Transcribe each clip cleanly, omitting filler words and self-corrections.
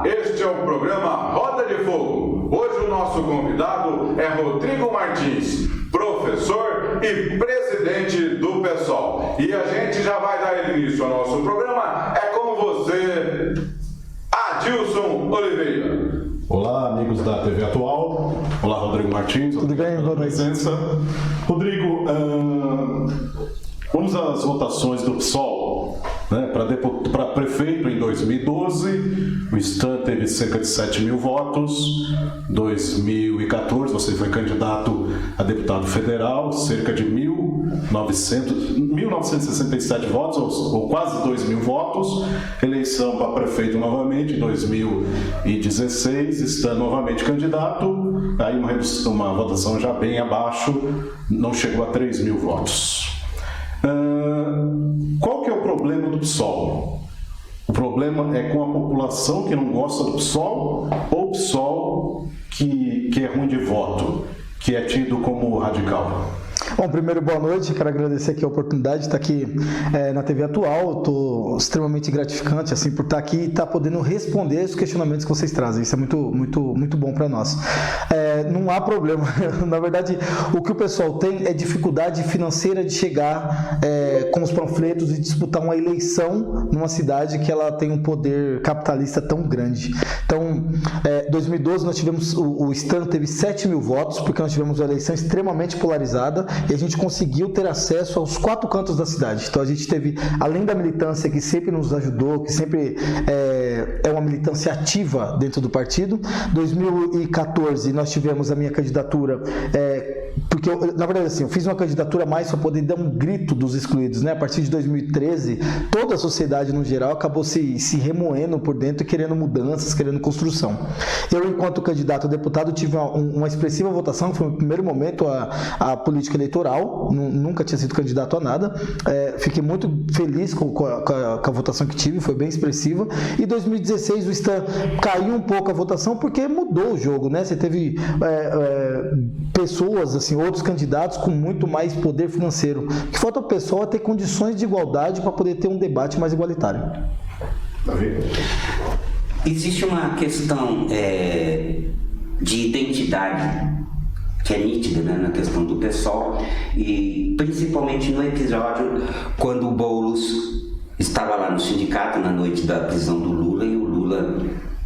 Este é o programa Roda de Fogo. Hoje o nosso convidado é Rodrigo Martins, professor e presidente do PSOL. E a gente já vai dar início ao nosso programa. É com você, Adilson Oliveira. Olá, amigos da TV Atual. Olá, Rodrigo Martins. Tudo bem, boa noite. Rodrigo, vamos às votações do PSOL. Para prefeito em 2012, o Stan teve cerca de 7 mil votos. 2014, você foi candidato a deputado federal, cerca de 1.967 votos, ou quase 2 mil votos. Eleição para prefeito novamente em 2016, Stan novamente candidato. Aí uma votação já bem abaixo, não chegou a 3 mil votos. Qual que é o problema do PSOL? O problema é com a população que não gosta do PSOL ou o PSOL que é ruim de voto, que é tido como radical? Bom, primeiro, boa noite. Quero agradecer aqui a oportunidade de estar aqui na TV Atual. Estou extremamente gratificante assim, por estar aqui e estar podendo responder os questionamentos que vocês trazem. Isso é muito bom para nós. Não há problema. Na verdade, o que o pessoal tem é dificuldade financeira de chegar com os panfletos e disputar uma eleição numa cidade que ela tem um poder capitalista tão grande. Então, 2012 nós tivemos, o Stan teve 7 mil votos, porque nós tivemos uma eleição extremamente polarizada e a gente conseguiu ter acesso aos 4 cantos da cidade. Então a gente teve, além da militância que sempre nos ajudou, que sempre é uma militância ativa dentro do partido. 2014 nós tivemos a minha candidatura, porque na verdade assim, eu fiz uma candidatura mais para poder dar um grito dos excluídos, né? A partir de 2013, toda a sociedade no geral acabou se remoendo por dentro e querendo mudanças, querendo construção. Eu, enquanto candidato a deputado, tive uma expressiva votação, que foi no primeiro momento a política eleitoral, nunca tinha sido candidato a nada. Fiquei muito feliz com a votação que tive, foi bem expressiva. E 2016 o Stan caiu um pouco a votação porque mudou o jogo, né? Você teve pessoas, assim, outros candidatos com muito mais poder financeiro. O que falta ao pessoal é ter condições de igualdade para poder ter um debate mais igualitário. Existe uma questão de identidade que é nítida, né, na questão do PSOL, e principalmente no episódio quando o Boulos estava lá no sindicato na noite da prisão do Lula e o Lula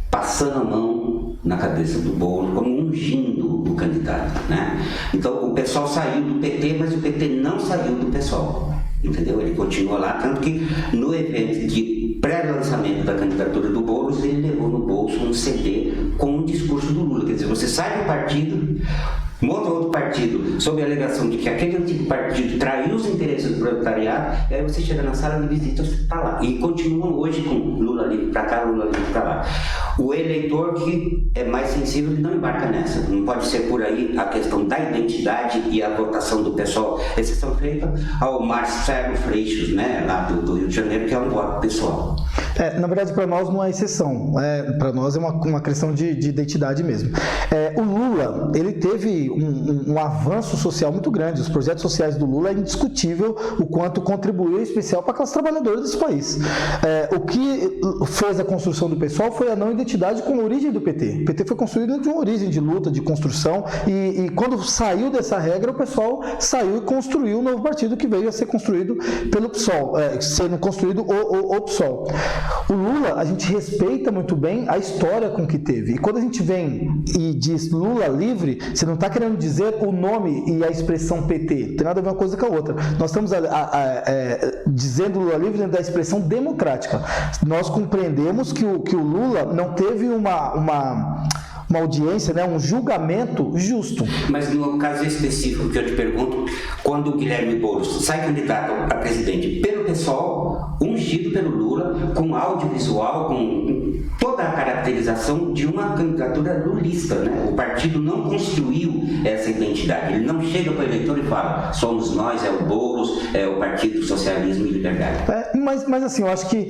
passando a mão na cabeça do Boulos como ungindo o candidato, né? Então o PSOL saiu do PT, mas o PT não saiu do PSOL, entendeu? Ele continua lá, tanto que no evento de pré-lançamento da candidatura do Boulos, ele levou no bolso um CD com um discurso do Lula. Quer dizer, você sai do partido, monta outro partido sob a alegação de que aquele antigo partido traiu os interesses do proletariado, e aí você chega na sala de visitas e está lá. E continuam hoje com Lula livre para cá, Lula livre para lá. O eleitor que é mais sensível, ele não embarca nessa. Não pode ser por aí a questão da identidade e a votação do pessoal. Exceção feita ao Marcelo Freixo, né, lá do Rio de Janeiro, que é um voto pessoal. Na verdade, para nós não é exceção. Para nós é uma questão de identidade mesmo. O Lula, ele teve um avanço social muito grande. Os projetos sociais do Lula é indiscutível o quanto contribuiu em especial para a classe trabalhadora desse país. O que fez a construção do pessoal foi a não identidade com a origem do PT. O PT foi construído de uma origem de luta, de construção, e quando saiu dessa regra, o pessoal saiu e construiu um novo partido que veio a ser construído pelo PSOL, sendo construído o PSOL. O Lula, a gente respeita muito bem a história com que teve. E quando a gente vem e diz Lula livre, você não está querendo dizer o nome e a expressão PT. Não tem nada a ver uma coisa com a outra. Nós estamos dizendo Lula livre dentro da expressão democrática. Nós compreendemos que o Lula não teve uma audiência, né, um julgamento justo. Mas no caso específico que eu te pergunto, quando o Guilherme Boulos sai candidato a presidente pelo PSOL, ungido pelo Lula, com audiovisual, com toda a caracterização de uma candidatura lulista, né? O partido não construiu essa identidade. Ele não chega para o eleitor e fala, somos nós, é o Boulos, é o Partido Socialismo e Liberdade. Mas assim, eu acho que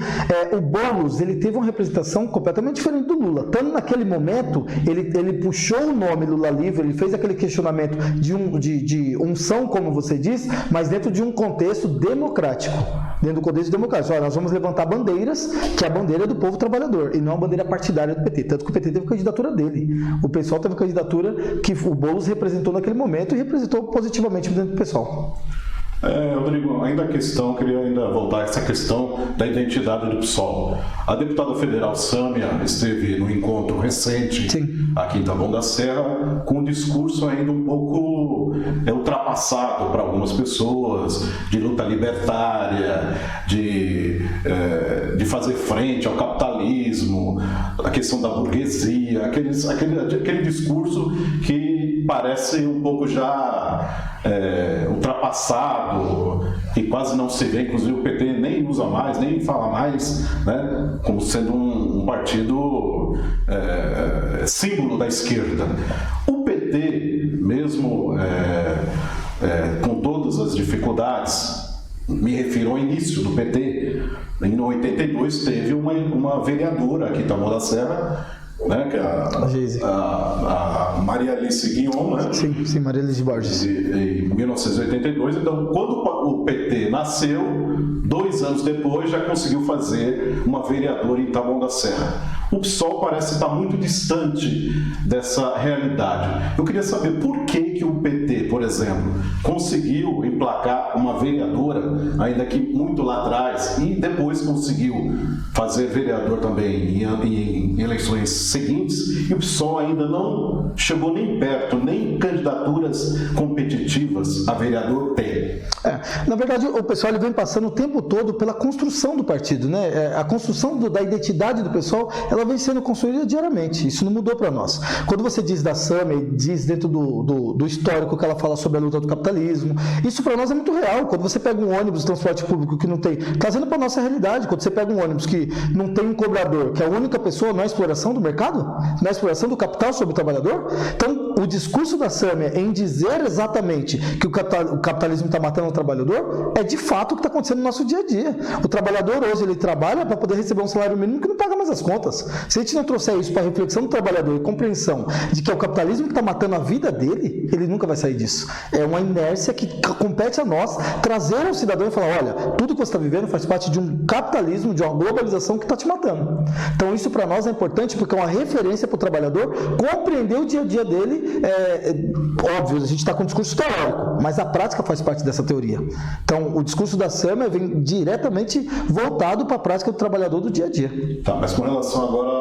o Boulos, ele teve uma representação completamente diferente do Lula. Tanto naquele momento, ele puxou o nome Lula livre, ele fez aquele questionamento de unção, como você diz, mas dentro de um contexto democrático. Dentro do contexto democrático. Olha, nós vamos levantar bandeiras, que é a bandeira do povo trabalhador, e não a bandeira partidária do PT, tanto que o PT teve candidatura dele. O PSOL teve candidatura que o Boulos representou naquele momento e representou positivamente dentro do PSOL. Rodrigo, ainda a questão, queria ainda voltar a essa questão da identidade do PSOL. A deputada federal Sâmia esteve no encontro recente aqui em Taboão da Serra com um discurso ainda um pouco ultrapassado para algumas pessoas, de luta libertária, de fazer frente ao capitalismo, a questão da burguesia, aquele discurso que parece um pouco já ultrapassado, que quase não se vê, inclusive o PT nem usa mais, nem fala mais, né, como sendo um partido símbolo da esquerda. O PT, mesmo com todas as dificuldades, me refiro ao início do PT, em 82 teve uma vereadora aqui em Taboão da Serra, né, que é a Maria Alice Guion, né? Sim, Maria Alice Borges. Em 1982, então, quando o PT nasceu, 2 anos depois já conseguiu fazer uma vereadora em Taboão da Serra. O PSOL parece estar muito distante dessa realidade. Eu queria saber por que o PT, por exemplo, conseguiu emplacar uma vereadora, ainda que muito lá atrás, e depois conseguiu fazer vereador também em eleições seguintes, e o PSOL ainda não chegou nem perto, nem candidaturas competitivas a vereador tem. Na verdade, o pessoal vem passando o tempo todo pela construção do partido, né? A construção da identidade do pessoal, ela vem sendo construída diariamente. Isso não mudou para nós. Quando você diz da Sâmia e diz dentro do histórico que ela fala sobre a luta do capitalismo, isso para nós é muito real. Quando você pega um ônibus de transporte público que não tem, trazendo para nossa realidade, quando você pega um ônibus que não tem um cobrador, que é a única pessoa, não é exploração do mercado, não é exploração do capital sobre o trabalhador. Então, o discurso da Sâmia em dizer exatamente que o capitalismo está matando o trabalhador é de fato o que está acontecendo no nosso dia a dia. O trabalhador hoje ele trabalha para poder receber um salário mínimo que não paga mais as contas. Se a gente não trouxer isso para a reflexão do trabalhador e compreensão de que é o capitalismo que está matando a vida dele, ele nunca vai sair disso. É uma inércia que compete a nós trazer ao cidadão e falar, olha, tudo que você está vivendo faz parte de um capitalismo, de uma globalização que está te matando. Então isso para nós é importante porque é uma referência para o trabalhador compreender o dia a dia dele. Óbvio, a gente está com um discurso teórico, mas a prática faz parte dessa teoria. Então o discurso da Sâmia vem diretamente voltado para a prática do trabalhador do dia a dia. Tá, mas com relação agora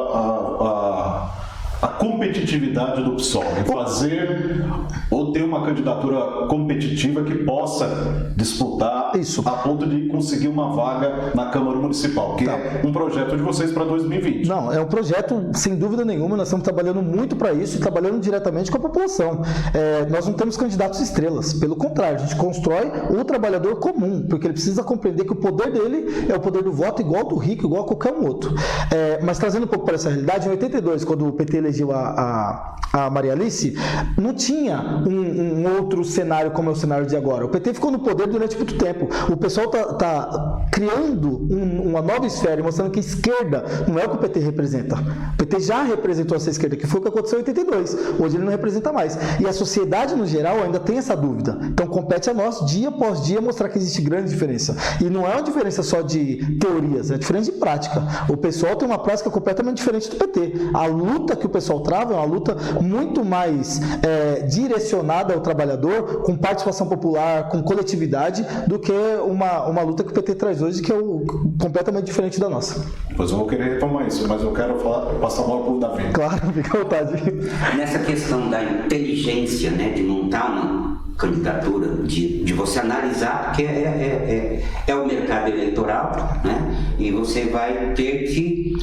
a competitividade do PSOL, em fazer ou ter uma candidatura competitiva que possa disputar isso, a ponto de conseguir uma vaga na Câmara Municipal, que é um projeto de vocês para 2020. Não, é um projeto, sem dúvida nenhuma, nós estamos trabalhando muito para isso e trabalhando diretamente com a população. Nós não temos candidatos estrelas, pelo contrário, a gente constrói o trabalhador comum, porque ele precisa compreender que o poder dele é o poder do voto igual ao do rico, igual a qualquer um outro. Mas trazendo um pouco para essa realidade, em 82, quando o PT elegeu a Maria Alice, não tinha um outro cenário como é o cenário de agora. O PT ficou no poder durante muito tempo. O pessoal está criando uma nova esfera e mostrando que a esquerda não é o que o PT representa. O PT já representou essa esquerda, que foi o que aconteceu em 82. Hoje ele não representa mais. E a sociedade, no geral, ainda tem essa dúvida. Então compete a nós, dia após dia, mostrar que existe grande diferença. E não é uma diferença só de teorias, é diferença de prática. O pessoal tem uma prática completamente diferente do PT. A luta que o pessoal trava é uma luta muito mais direcionada ao trabalhador, com participação popular, com coletividade, do que uma luta que o PT traz hoje, que é completamente diferente da nossa. Pois eu vou querer retomar isso, mas eu quero passar a bola para o Davi. Claro, fica à vontade. Nessa questão da inteligência, né, de montar uma candidatura, de você analisar, porque é o mercado eleitoral, né, e você vai ter que,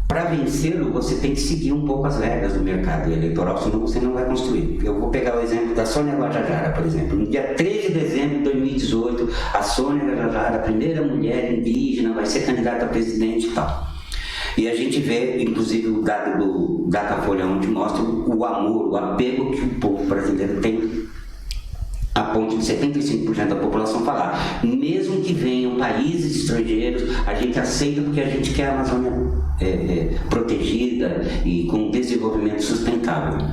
para vencê-lo, você tem que seguir um pouco as regras do mercado eleitoral, senão você não vai construir. Eu vou pegar o exemplo da Sônia Guajajara, por exemplo. No dia 3 de dezembro de 2018, a Sônia Guajajara, a primeira mulher indígena, vai ser candidata a presidente e tal. E a gente vê, inclusive, o dado do Datafolha, onde mostra o amor, o apego que o povo brasileiro tem, a ponto de 75% da população falar, mesmo que venham países estrangeiros, a gente aceita porque a gente quer a Amazônia protegida e com desenvolvimento sustentável.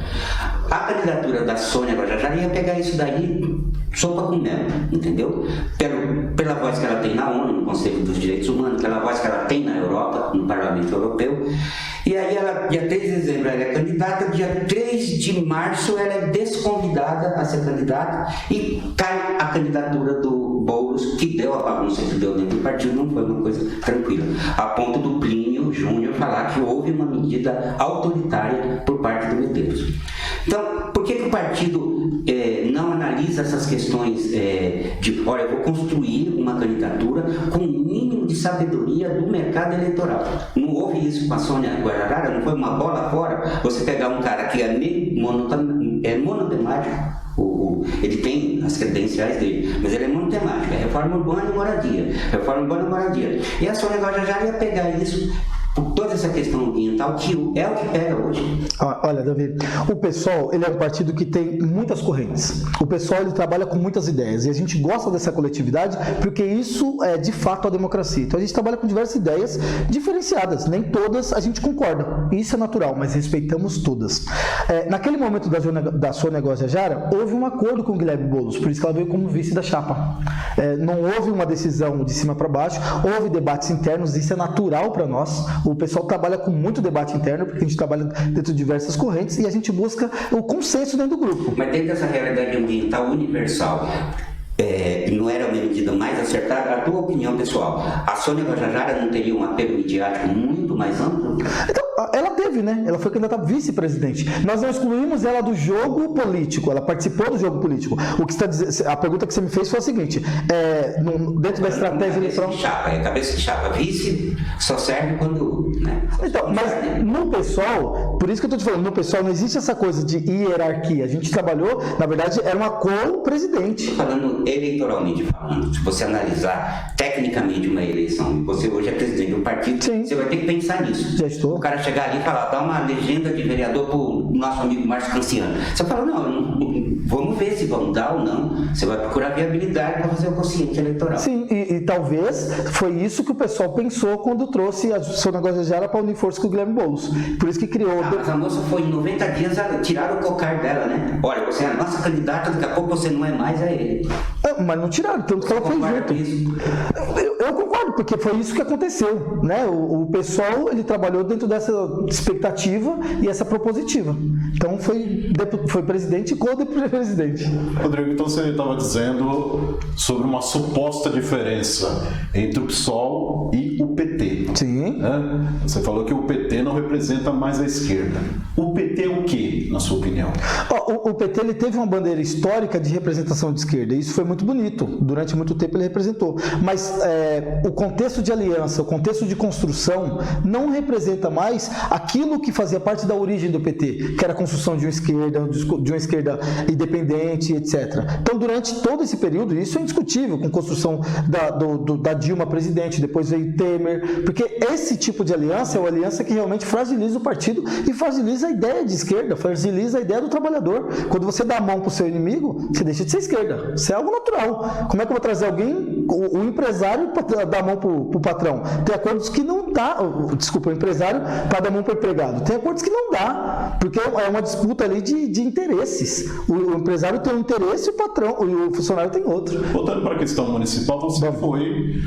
a candidatura da Sônia Guajajara ia pegar isso daí, sopa com mel, entendeu? Pela voz que ela tem na ONU, no Conselho dos Direitos Humanos, pela voz que ela tem na Europa, no Parlamento Europeu. E aí, dia 3 de dezembro ela é candidata, dia 3 de março ela é desconvidada a ser candidata e cai a candidatura do Boulos, que deu a bagunça que deu dentro do partido, não foi uma coisa tranquila. A ponto do Plínio Júnior falar que houve uma medida autoritária por parte do Medeiros. Então, por que o partido não analisa essas questões de, olha, eu vou construir uma candidatura com o mínimo de sabedoria do mercado eleitoral? Não houve isso com a Sônia Guajajara, não foi uma bola fora você pegar um cara que é monotemático, ele tem as credenciais dele, mas ele é monotemático, é reforma urbana e moradia, reforma urbana e moradia. E a Sônia Guajajara ia pegar isso por toda essa questão ambiental, que é o que pega hoje. Olha, Davi, o PSOL, ele é um partido que tem muitas correntes. O PSOL, ele trabalha com muitas ideias, e a gente gosta dessa coletividade, porque isso é, de fato, a democracia. Então, a gente trabalha com diversas ideias diferenciadas, nem todas a gente concorda. Isso é natural, mas respeitamos todas. Naquele momento da Sônia Guajajara, houve um acordo com o Guilherme Boulos, por isso que ela veio como vice da chapa. Não houve uma decisão de cima para baixo, houve debates internos, isso é natural para nós. O pessoal trabalha com muito debate interno, porque a gente trabalha dentro de diversas correntes e a gente busca o consenso dentro do grupo. Mas dentro dessa realidade ambiental universal, não era uma medida mais acertada? A tua opinião, pessoal, a Sônia Guajajara não teria um apelo midiático muito mais amplo? Então, ela teve, né? Ela foi candidata a vice-presidente. Nós não excluímos ela do jogo político, ela participou do jogo político. O que está dizendo, a pergunta que você me fez foi a seguinte: dentro da estratégia eleitoral. Cabeça de chapa, vice só serve quando. Né? Então, mas no pessoal, por isso que eu estou te falando, no pessoal não existe essa coisa de hierarquia. A gente trabalhou, na verdade, era uma co-presidente. Falando eleitoralmente falando, se você analisar tecnicamente uma eleição, e você hoje é presidente do partido, sim, você vai ter que pensar nisso. Já estou. O cara chegar ali e falar, dá uma legenda de vereador pro nosso amigo Márcio Canciano. Você fala, não, vamos ver se vão dar ou não. Você vai procurar viabilidade para fazer o quociente eleitoral. Sim, e talvez foi isso que o pessoal pensou quando trouxe a Sônia Guajajara para unir força com o Guilherme Boulos. Por isso que criou... Mas a moça foi em 90 dias, tiraram o cocar dela, né? Olha, você é a nossa candidata, daqui a pouco você não é mais, é ele. Mas não tiraram, tanto que ela fez junto. Eu concordo, porque foi isso que aconteceu, né? O pessoal, ele trabalhou dentro dessa expectativa e essa propositiva. Então foi presidente e co-presidente. Rodrigo, então você estava dizendo sobre uma suposta diferença entre o PSOL e o PT. Sim. Né? Você falou que o PT não representa mais a esquerda. O PT é o quê, na sua opinião? O PT, ele teve uma bandeira histórica de representação de esquerda, e isso foi muito bonito. Durante muito tempo ele representou. Mas o contexto de aliança, o contexto de construção, não representa mais aquilo que fazia parte da origem do PT, que era a construção de uma esquerda independente, etc. Então, durante todo esse período, isso é indiscutível, com construção da Dilma presidente, depois veio Temer, porque esse tipo de aliança é uma aliança que realmente fragiliza o partido e fragiliza a ideia de esquerda, fragiliza a ideia do trabalhador. Quando você dá a mão para o seu inimigo, você deixa de ser esquerda. Isso é algo natural. Como é que eu vou trazer alguém, o empresário, para dar a mão para o patrão? Tem acordos que não dá, o empresário para dar a mão para o empregado. Tem acordos que não dá, porque é uma disputa ali de interesses. O empresário tem um interesse e o patrão, o funcionário tem outro. Voltando para a questão municipal, você foi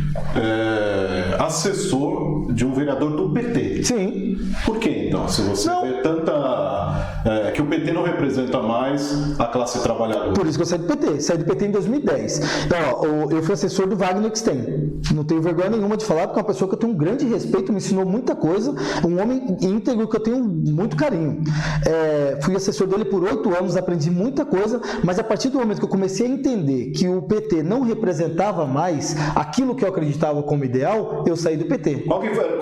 assessor de um vereador do PT. Sim. Por que então? Se você vê que o PT não representa mais a classe trabalhadora. Por isso que eu saí do PT. Saí do PT em 2010. Então, eu fui assessor do Wagner Exten. Não tenho vergonha nenhuma de falar, porque é uma pessoa que eu tenho um grande respeito, me ensinou muita coisa, um homem íntegro que eu tenho muito carinho. Fui assessor dele por 8 anos, aprendi muita coisa, mas a partir do momento que eu comecei a entender que o PT não representava mais aquilo que eu acreditava como ideal, eu saí do PT.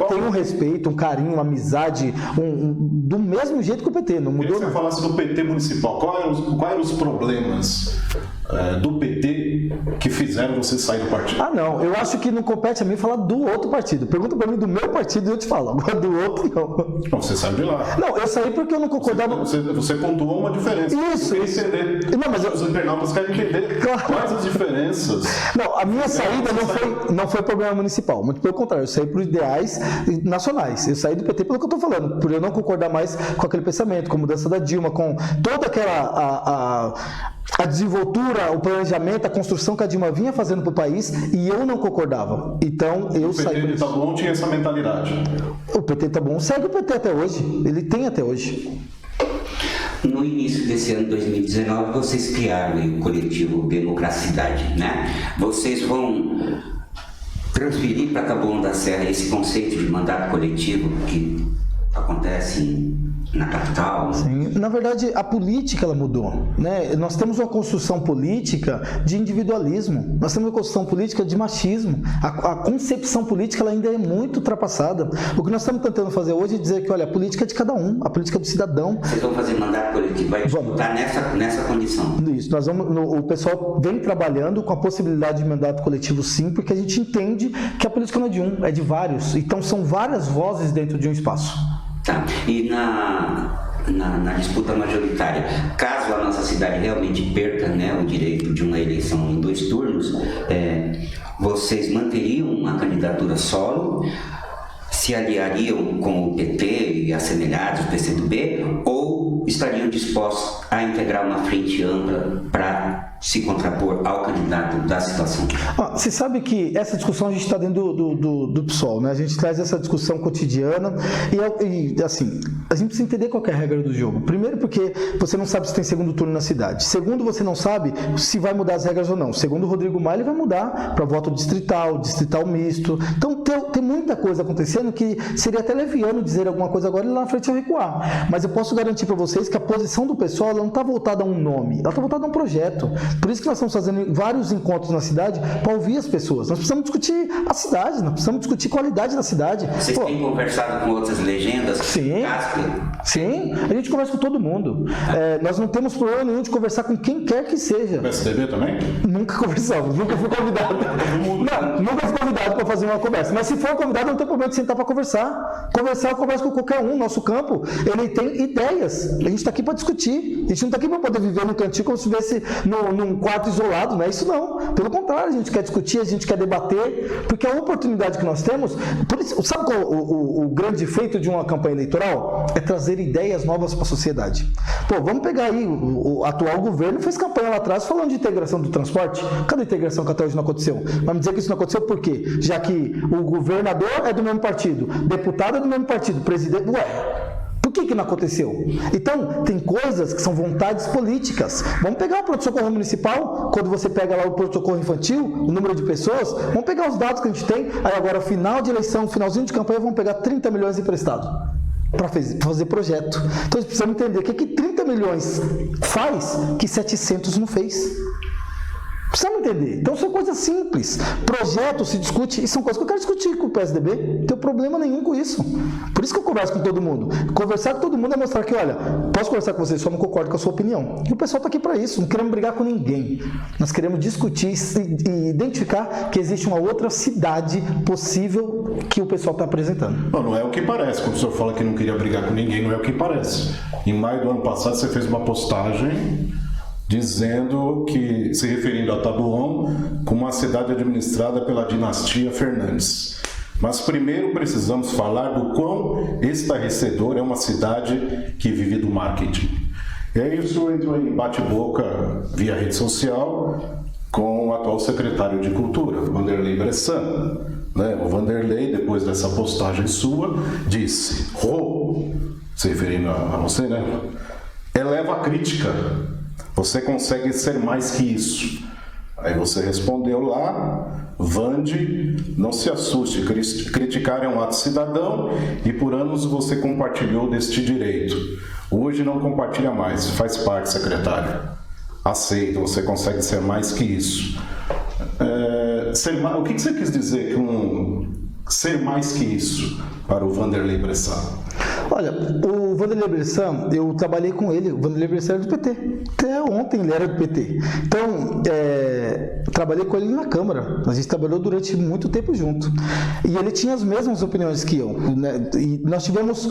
Tenho um respeito, um carinho, uma amizade, do mesmo jeito que o PT, não mudou. Se você falasse do PT municipal, quais eram os problemas do PT que fizeram você sair do partido? Não, eu acho que não compete a mim falar do outro partido. Pergunta pra mim do meu partido e eu te falo. Agora do outro, não. Você saiu de lá. Não, eu saí porque eu não concordava. Você pontuou uma diferença. Isso. Entender. Não, mas os internautas querem entender quais as diferenças. Não, a minha saída não foi problema municipal. Muito pelo contrário, eu saí por ideais nacionais. Eu saí do PT pelo que eu estou falando, por eu não concordar mais com aquele pensamento, com a mudança da Dilma, com toda aquela a desenvoltura, o planejamento, a construção que a Dilma vinha fazendo para o país, e eu não concordava. Então eu saí. O PT de Taboão tinha essa mentalidade. O PT de Taboão segue o PT até hoje. Ele tem até hoje. No início desse ano 2019, vocês criaram o coletivo Democracidade, né? Vocês vão transferir para Taboão da Serra esse conceito de mandato coletivo que acontece na capital? Sim, na verdade a política ela mudou, né? Nós temos uma construção política de individualismo, nós temos uma construção política de machismo, a concepção política ela ainda é muito ultrapassada. O que nós estamos tentando fazer hoje é dizer que, olha, a política é de cada um, a política é do cidadão. Vocês vão fazer mandato coletivo, vai disputar nessa condição? Isso, o pessoal vem trabalhando com a possibilidade de mandato coletivo, sim, porque a gente entende que a política não é de um, é de vários, então são várias vozes dentro de um espaço. Tá. E na disputa majoritária, caso a nossa cidade realmente perca, né, o direito de uma eleição em 2 turnos, vocês manteriam uma candidatura solo, se aliariam com o PT e assemelhados, o PCdoB, ou estariam dispostos a integrar uma frente ampla para se contrapor ao candidato da situação? Você sabe que essa discussão a gente está dentro do PSOL, né? A gente traz essa discussão cotidiana e assim, a gente precisa entender qual é a regra do jogo. Primeiro porque você não sabe se tem segundo turno na cidade. Segundo, você não sabe se vai mudar as regras ou não. Segundo o Rodrigo Maia, ele vai mudar para voto distrital misto. Então tem muita coisa acontecendo que seria até leviano dizer alguma coisa agora e lá na frente eu recuar. Mas eu posso garantir para vocês que a posição do pessoal ela não está voltada a um nome, ela está voltada a um projeto. Por isso que nós estamos fazendo vários encontros na cidade para ouvir as pessoas. Nós precisamos discutir a cidade, nós precisamos discutir a qualidade da cidade. Vocês têm conversado com outras legendas? Sim, sim, a gente conversa com todo mundo. Nós não temos problema nenhum de conversar com quem quer que seja. PSDB também? Nunca conversamos, nunca fui convidado. Não, nunca fui convidado para fazer uma conversa. Mas se for convidado, não tem problema de sentar para conversar. Conversar, eu converso com qualquer um. Nosso campo, ele tem ideias. A gente está aqui para discutir. A gente não está aqui para poder viver num cantinho como se estivesse num quarto isolado, não é isso não. Pelo contrário, a gente quer discutir, a gente quer debater, porque a oportunidade que nós temos, por isso, sabe qual o grande feito de uma campanha eleitoral? É trazer ideias novas para a sociedade. Vamos pegar aí, o atual governo fez campanha lá atrás falando de integração do transporte. Cadê a integração que até hoje não aconteceu? Vai me dizer que isso não aconteceu por quê? Já que o governador é do mesmo partido, deputado é do mesmo partido, presidente... Por que não aconteceu? Então, tem coisas que são vontades políticas. Vamos pegar o pronto-socorro municipal, quando você pega lá o pronto-socorro infantil, o número de pessoas, vamos pegar os dados que a gente tem, aí agora, final de eleição, finalzinho de campanha, vamos pegar 30 milhões emprestados para fazer projeto. Então, a gente precisa entender o que 30 milhões faz que 700 não fez. Precisamos entender. Então são coisas simples. Projeto se discute, e são coisas que eu quero discutir com o PSDB. Não tenho problema nenhum com isso. Por isso que eu converso com todo mundo. Conversar com todo mundo é mostrar que, olha, posso conversar com você, só não concordo com a sua opinião. E o pessoal está aqui para isso. Não queremos brigar com ninguém. Nós queremos discutir e identificar que existe uma outra cidade possível que o pessoal está apresentando. Não é o que parece. Quando o senhor fala que não queria brigar com ninguém, não é o que parece. Em maio do ano passado, você fez uma postagem dizendo que, se referindo a Taboão, como uma cidade administrada pela dinastia Fernandes. Mas primeiro precisamos falar do quão estarrecedor é uma cidade que vive do marketing. E aí o senhor entrou em bate-boca via rede social com o atual secretário de Cultura, Vanderlei Bressan. O Vanderlei, depois dessa postagem sua, disse, se referindo a você, eleva a crítica. Você consegue ser mais que isso. Aí você respondeu lá, Vande, não se assuste, criticar é um ato cidadão e por anos você compartilhou deste direito. Hoje não compartilha mais, faz parte, secretário. Aceita, você consegue ser mais que isso. O que você quis dizer com ser mais que isso para o Vanderlei Bressan? Olha, o Vanderlei Bressan, eu trabalhei com ele, o Vanderlei Bressan era do PT, até ontem ele era do PT. Então, trabalhei com ele na Câmara, a gente trabalhou durante muito tempo junto. E ele tinha as mesmas opiniões que eu, e nós tivemos,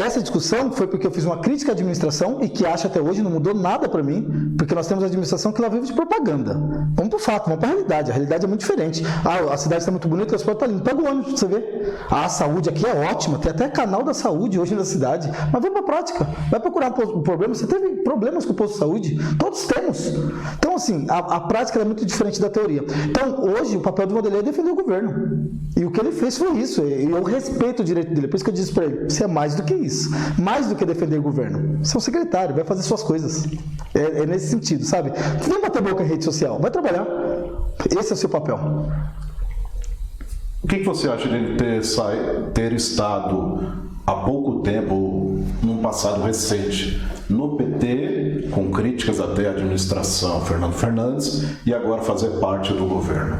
essa discussão foi porque eu fiz uma crítica à administração, e que acho até hoje não mudou nada para mim, porque nós temos a administração que ela vive de propaganda. Vamos para o fato, vamos para a realidade é muito diferente. A cidade está muito bonita, o transporte está lindo, pega o ônibus para você ver. A saúde aqui é ótima, tem até canal da saúde hoje saúde na cidade, mas vai para a prática, vai procurar um problema. Você teve problemas com o posto de saúde? Todos temos. Então, assim, a prática é muito diferente da teoria. Então, hoje, o papel do Vanderlei é defender o governo. E o que ele fez foi isso. E eu respeito o direito dele. Por isso que eu disse para ele, você é mais do que isso. Mais do que defender o governo. Você é um secretário, vai fazer suas coisas. É nesse sentido, sabe? Não vem bater boca em rede social, vai trabalhar. Esse é o seu papel. O que você acha dele ter estado há pouco tempo, num passado recente, no PT, com críticas até à administração Fernando Fernandes, e agora fazer parte do governo?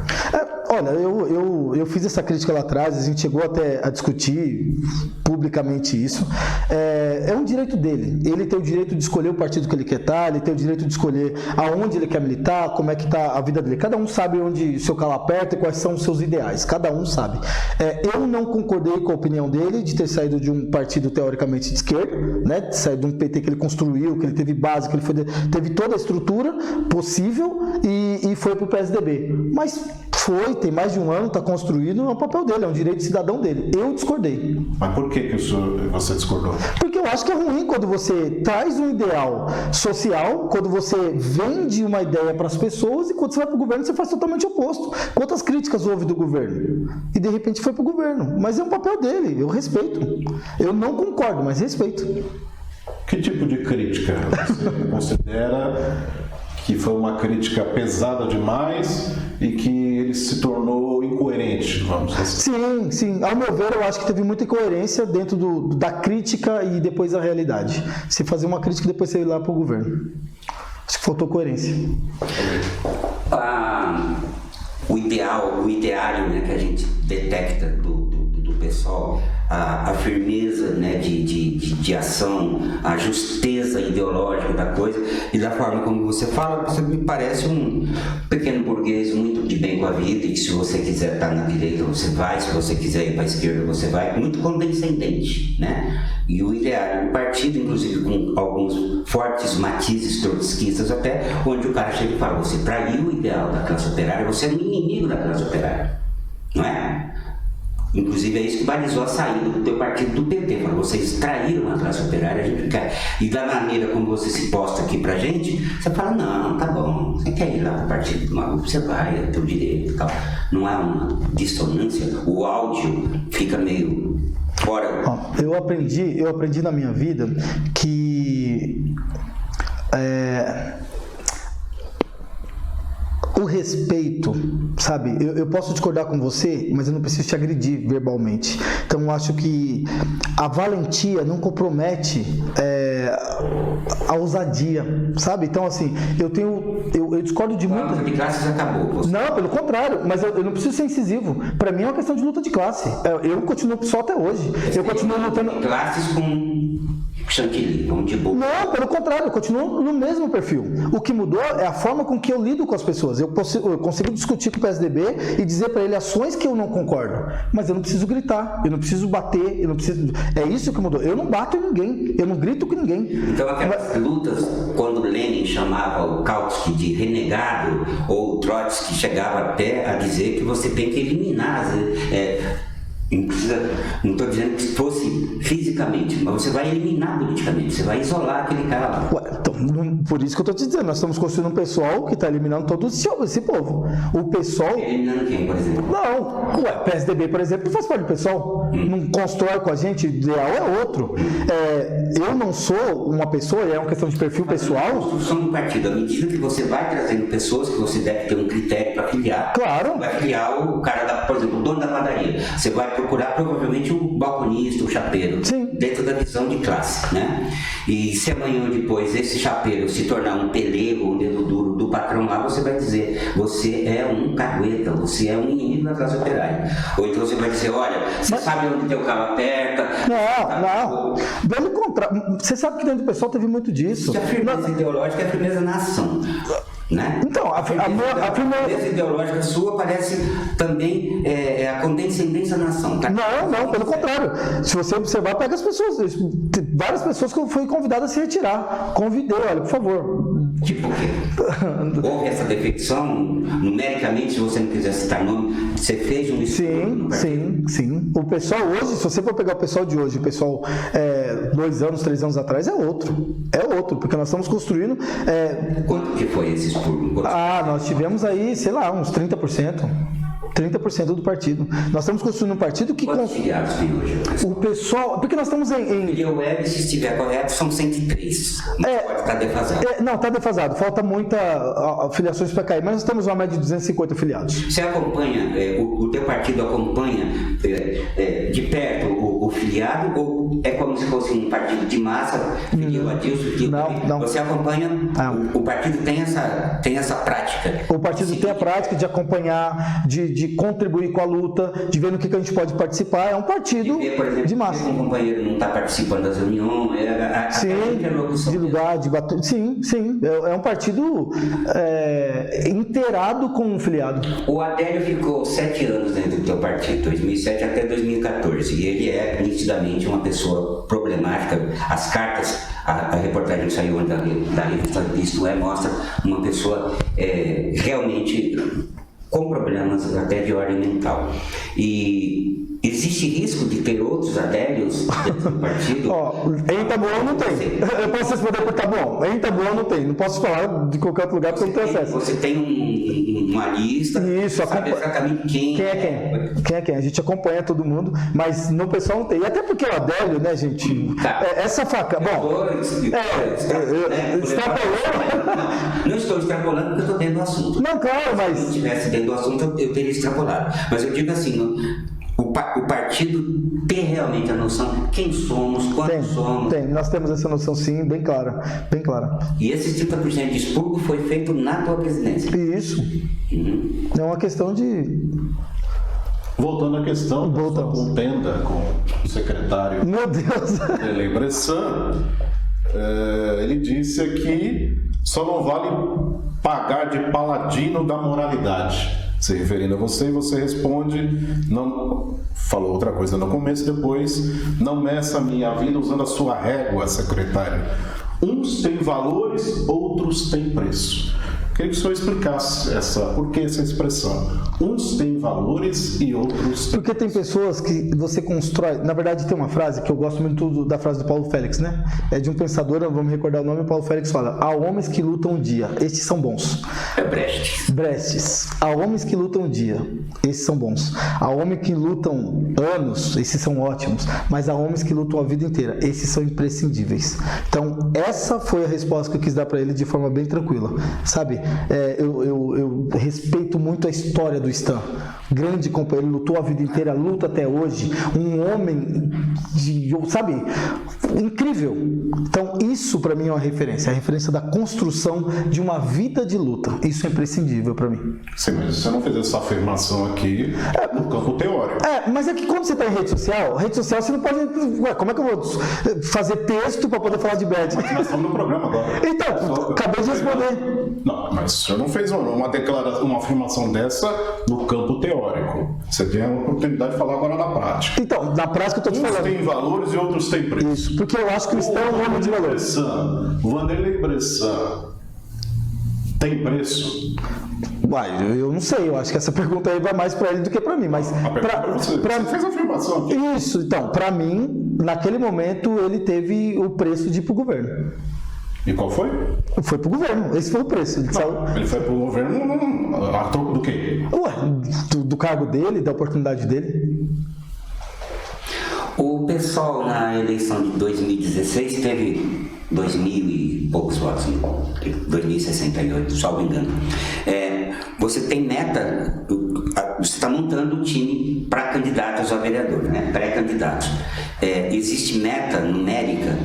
Olha, eu fiz essa crítica lá atrás, a gente chegou até a discutir publicamente isso. É um direito dele. Ele tem o direito de escolher o partido que ele quer estar, ele tem o direito de escolher aonde ele quer militar, como é que está a vida dele. Cada um sabe onde seu calo aperta e quais são os seus ideais. Cada um sabe. Eu não concordei com a opinião dele de ter saído de um partido teoricamente de esquerda, né? De sair de um PT que ele construiu, que ele teve base, que ele teve toda a estrutura possível e foi para o PSDB. Mas tem mais de um ano, está construído, é o papel dele, é um direito de cidadão dele. Eu discordei. Mas por que você discordou? Porque eu acho que é ruim quando você traz um ideal social, quando você vende uma ideia para as pessoas e quando você vai para o governo você faz totalmente o oposto. Quantas críticas houve do governo? E de repente foi para o governo. Mas é um papel dele, eu respeito. Eu não concordo, mas respeito. Que tipo de crítica você considera que foi uma crítica pesada demais e que ele se tornou incoerente, vamos dizer assim? Sim. Ao meu ver, eu acho que teve muita incoerência dentro da crítica e depois da realidade. Você fazer uma crítica e depois você ir lá para o governo. Acho que faltou coerência. O ideário, né, que a gente detecta do pessoal, a firmeza, né, de ação, a justeza ideológica da coisa e da forma como você fala, você me parece um pequeno burguês muito de bem com a vida e que se você quiser estar na direita você vai, se você quiser ir para a esquerda você vai, muito condescendente, né? E o ideário do partido, inclusive com alguns fortes matizes trotskistas até, onde o cara chega e fala, você traiu o ideal da classe operária, você é um inimigo da classe operária, não é? Inclusive é isso que balizou a saída do teu partido do PT. Falou, vocês traíram a classe operária, a gente quer. E da maneira como você se posta aqui pra gente, você fala, não, tá bom, você quer ir lá pro partido do maluco, você vai, é teu direito e tal. Não há uma dissonância, o áudio fica meio fora. Eu aprendi na minha vida que o respeito, sabe? Eu posso discordar com você, mas eu não preciso te agredir verbalmente. Então, eu acho que a valentia não compromete a ousadia, sabe? Então, assim, eu discordo de muito. A luta de classes acabou. Não, pelo contrário, mas eu não preciso ser incisivo. Para mim é uma questão de luta de classe. Eu continuo PSOL até hoje. Eu continuo lutando. Classes com chantilly, com de boa. Não, pelo contrário, eu continuo no mesmo perfil. O que mudou é a forma com que eu lido com as pessoas. Eu consigo discutir com o PSDB e dizer para ele ações que eu não concordo. Mas eu não preciso gritar, eu não preciso bater, eu não preciso. É isso que mudou. Eu não bato em ninguém, eu não grito com ninguém. Então aquelas lutas, quando Lenin chamava o Kautsky de renegado, ou o Trotsky chegava até a dizer que você tem que eliminar não estou dizendo que fosse fisicamente, mas você vai eliminar politicamente, você vai isolar aquele cara lá. Então, por isso que eu estou te dizendo, nós estamos construindo um pessoal que está eliminando todo esse povo. O pessoal... Eliminando quem, por exemplo? Não, o PSDB, por exemplo, não faz parte do pessoal, não constrói com a gente, o ideal é outro. Eu não sou uma pessoa, é uma questão de perfil pessoal. A construção do partido, à medida que você vai trazendo pessoas que você deve ter um critério para filiar, claro. Vai filiar o cara, por exemplo, o dono da padaria, você vai procurar provavelmente o balconista, o chapeiro, sim, dentro da visão de classe, né? E se amanhã ou depois esse chapeiro se tornar um pelego, um dedo duro do patrão lá, você vai dizer, você é um cagueta, você é um inimigo da classe operária. Ou então você vai dizer, olha, você sabe onde teu calo aperta. Não. Pelo contrário, você sabe que dentro do pessoal teve muito disso. A firmeza ideológica é a firmeza na ação. né? Então, a firmeza ideológica sua parece também a condescendência na nação. Tá? Não, pelo contrário. Se você observar, pega as pessoas. Várias pessoas que foram convidadas a se retirar. Convidei, olha, por favor. Tipo o quê? Houve essa defecção? Numericamente, se você não quiser citar nome, você fez um estudo? Sim. O pessoal hoje, se você for pegar o pessoal de hoje, o pessoal 2 anos, 3 anos atrás, é outro, porque nós estamos construindo... Quanto que foi esse estudo? Nós tivemos aí, sei lá, uns 30%. 30% do partido. Nós estamos construindo um partido que... Quantos filiados tem hoje? O pessoal... Porque nós estamos em... Filia web, se estiver correto, são 103. Pode estar defasado. Não, está defasado. Falta muita filiações para cair, mas nós estamos uma média de 250 filiados. Você acompanha, o teu partido acompanha de perto o filiado, ou é como se fosse um partido de massa, filia o Adilson, Não. Você acompanha, o partido tem essa prática? O partido tem a prática de acompanhar, de contribuir com a luta, de ver no que a gente pode participar. É um partido por exemplo, de massa. Se um companheiro não está participando das reuniões, de lugar, de bater. Sim. É um partido inteirado com um filiado. O Adélio ficou 7 anos dentro do teu partido, 2007 até 2014, e ele é nitidamente uma pessoa problemática. As cartas, a reportagem que saiu da revista Isto É, mostra uma pessoa realmente com problemas até de ordem mental. E existe risco de ter outros Adélios dentro do partido? Em Taboão não tem. Eu posso responder por Taboão. Em Taboão não tem. Não posso falar de qualquer outro lugar porque eu não tenho acesso. Você tem uma lista? Isso, sabe exatamente quem é quem. A gente acompanha todo mundo, mas no pessoal não tem. E até porque o Adélio, né, gente? Tá. Essa faca. Não estou extrapolando porque eu estou dentro do assunto. Não, claro, mas. Se eu estivesse dentro do assunto, eu teria extrapolado. Mas eu digo assim, o partido tem realmente a noção de quem somos, quantos somos. Tem, nós temos essa noção sim, bem clara. E esse 30% de expurgo foi feito na tua presidência? Isso. É uma questão de... Voltando à questão da sua contenda com o secretário Delei Bressan, ele disse aqui, só não vale pagar de paladino da moralidade. Se referindo a você, e você responde, não falou outra coisa no começo, depois, não meça a minha vida usando a sua régua, secretário. Uns têm valores, outros têm preço. Queria que o senhor explicasse por que essa expressão. Uns têm valores e outros têm... Porque tem pessoas que você constrói... Na verdade, tem uma frase que eu gosto muito da frase do Paulo Félix, né? É de um pensador, não vou me recordar o nome, o Paulo Félix fala: há homens que lutam um dia, estes são bons. É Brecht. Há homens que lutam um dia, esses são bons. Há homens que lutam anos, esses são ótimos. Mas há homens que lutam a vida inteira, esses são imprescindíveis. Então, essa foi a resposta que eu quis dar para ele de forma bem tranquila, sabe? Eu respeito muito a história do Stan. Grande companheiro, lutou a vida inteira, luta até hoje. Um homem, sabe, incrível. Então, isso para mim é uma referência. A referência da construção de uma vida de luta. Isso é imprescindível para mim. Sim, mas você não fez essa afirmação aqui no campo teórico. Mas é que quando você está em rede social você não pode... como é que eu vou fazer texto para poder falar de Brecht? Mas nós estamos no programa agora. Então, acabei de responder. Não, mas o senhor não fez uma declaração, uma afirmação dessa no campo teórico. Você tem a oportunidade de falar agora na prática. Então, na prática eu estou te falando. Uns têm valores e outros têm preço. Isso, porque eu acho que o Stan é um homem de valores. O Vanderlei Bressan tem preço? Eu não sei, eu acho que essa pergunta aí vai mais para ele do que para mim, mas... Você fez a afirmação aqui. Isso, então, para mim, naquele momento, ele teve o preço de ir para o governo. E qual foi? Foi pro governo, esse foi o preço. Ele foi pro governo a troco do quê? Do cargo dele, da oportunidade dele. O PSOL na eleição de 2016 teve 2.000 e poucos votos, 2.068, salvo engano. Você tem meta, você está montando um time para candidatos a vereador, né? Pré-candidatos. Existe meta numérica?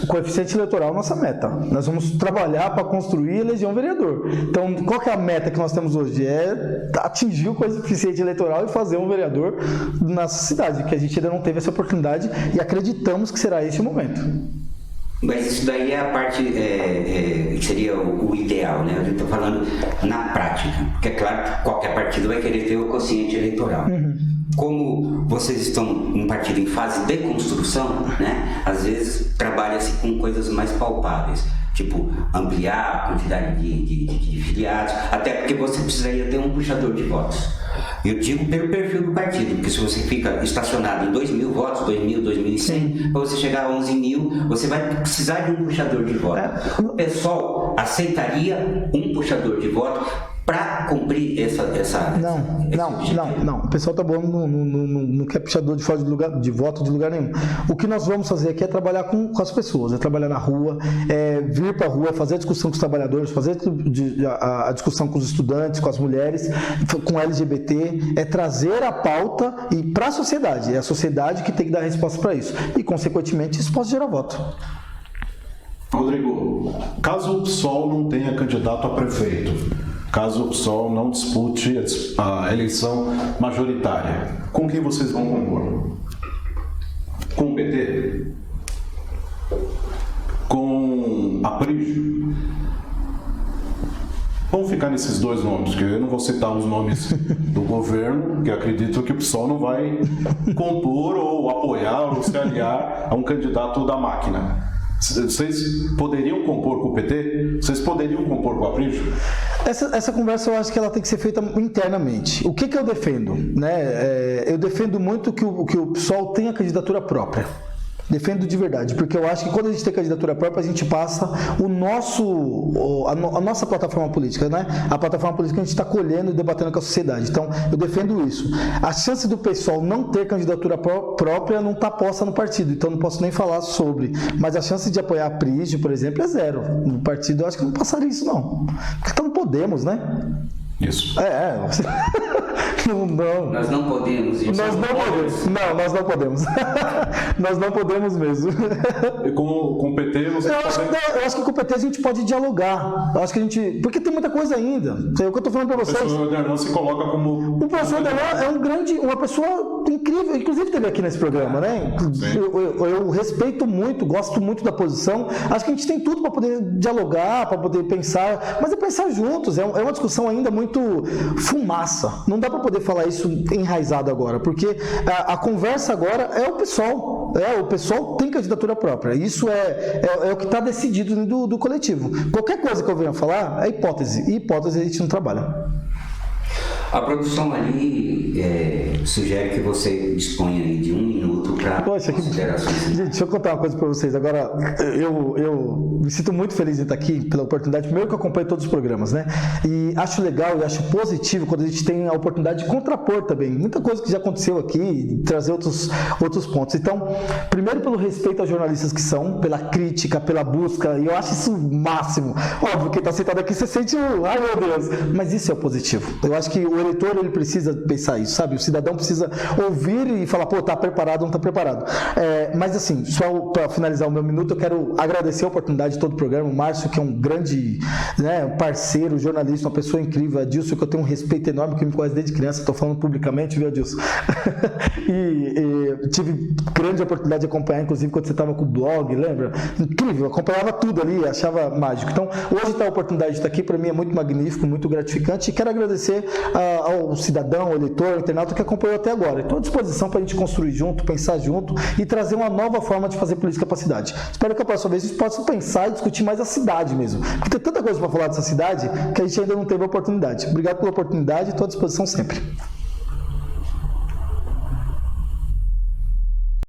Coeficiente eleitoral é nossa meta. Nós vamos trabalhar para construir e eleger um vereador. Então, qual que é a meta que nós temos hoje? É atingir o coeficiente eleitoral e fazer um vereador na cidade, que a gente ainda não teve essa oportunidade e acreditamos que será esse o momento. Mas isso daí é a parte que seria o ideal, né? A gente está falando na prática, porque é claro que qualquer partido vai querer ter o quociente eleitoral. Como vocês estão um partido em fase de construção, né? Às vezes trabalha-se com coisas mais palpáveis, tipo ampliar a quantidade de filiados, até porque você precisaria ter um puxador de votos. Eu digo pelo perfil do partido, porque se você fica estacionado em 2.000 votos, 2.000, 2.100, para você chegar a 11.000, você vai precisar de um puxador de voto. O pessoal aceitaria um puxador de voto para cumprir esse Não. O pessoal tá bom, não quer puxador de voto de lugar nenhum. O que nós vamos fazer aqui é trabalhar com as pessoas, é trabalhar na rua, vir para a rua, fazer a discussão com os trabalhadores, fazer a discussão com os estudantes, com as mulheres, com LGBT, é trazer a pauta e para a sociedade. É a sociedade que tem que dar resposta para isso. E, consequentemente, isso pode gerar voto. Rodrigo, caso o PSOL não tenha candidato a prefeito, caso o PSOL não dispute a eleição majoritária, com quem vocês vão compor? Com o PT? Com a Prígio? Vamos ficar nesses dois nomes, que eu não vou citar os nomes do governo, que acredito que o PSOL não vai compor ou apoiar ou se aliar a um candidato da máquina. Vocês poderiam compor com o PT? Vocês poderiam compor com a Prígio? Essa conversa eu acho que ela tem que ser feita internamente. O que eu defendo? Né? Eu defendo muito que o PSOL tenha candidatura própria. Defendo de verdade, porque eu acho que quando a gente tem candidatura própria, a gente passa a nossa plataforma política, né? A plataforma política que a gente está colhendo e debatendo com a sociedade. Então, eu defendo isso. A chance do pessoal não ter candidatura própria não está posta no partido, então não posso nem falar sobre. Mas a chance de apoiar a Prígio, por exemplo, é zero. No partido, eu acho que não passaria isso, não. Porque então não podemos, né? Isso. Não. Nós não podemos. Nós não podemos. Nós não podemos mesmo. E com o PT você eu acho que com o PT a gente pode dialogar. Eu acho que porque tem muita coisa ainda. É o que eu estou falando para vocês. O professor Derlan se coloca como... O professor Derlan é uma pessoa incrível. Inclusive teve aqui nesse programa, né? Eu respeito muito, gosto muito da posição. Acho que a gente tem tudo para poder dialogar, para poder pensar. Mas é pensar juntos. É uma discussão ainda muito fumaça. Não dá para poder falar isso enraizado agora, porque a conversa agora é o pessoal. O pessoal tem candidatura própria. Isso é o que está decidido dentro do coletivo. Qualquer coisa que eu venha falar é hipótese. E hipótese a gente não trabalha. A produção ali sugere que você disponha aí de 1 minuto para considerações. Gente, deixa eu contar uma coisa para vocês. Agora, eu me sinto muito feliz de estar aqui pela oportunidade. Primeiro que eu acompanho todos os programas, né? E acho legal e acho positivo quando a gente tem a oportunidade de contrapor também. Muita coisa que já aconteceu aqui, trazer outros pontos. Então, primeiro pelo respeito aos jornalistas que são, pela crítica, pela busca, e eu acho isso o máximo. Óbvio, quem está sentado aqui, você sente ai meu Deus, mas isso é o positivo. Eu acho que o eleitor, ele precisa pensar isso, sabe? O cidadão precisa ouvir e falar, pô, tá preparado ou não tá preparado. Mas assim, só para finalizar o meu minuto, eu quero agradecer a oportunidade de todo o programa, o Márcio, que é um grande parceiro, jornalista, uma pessoa incrível, Adilson, que eu tenho um respeito enorme, que me conhece desde criança, estou falando publicamente, viu, Adilson? e tive grande oportunidade de acompanhar, inclusive, quando você estava com o blog, lembra? Incrível, eu acompanhava tudo ali, achava mágico. Então, hoje tá a oportunidade de estar aqui, para mim é muito magnífico, muito gratificante, e quero agradecer ao cidadão, ao eleitor, ao internauta que acompanhou até agora. Estou à disposição para a gente construir junto, pensar junto e trazer uma nova forma de fazer política para a cidade. Espero que a próxima vez a gente possa pensar e discutir mais a cidade mesmo. Porque tem tanta coisa para falar dessa cidade que a gente ainda não teve a oportunidade. Obrigado pela oportunidade e estou à disposição sempre.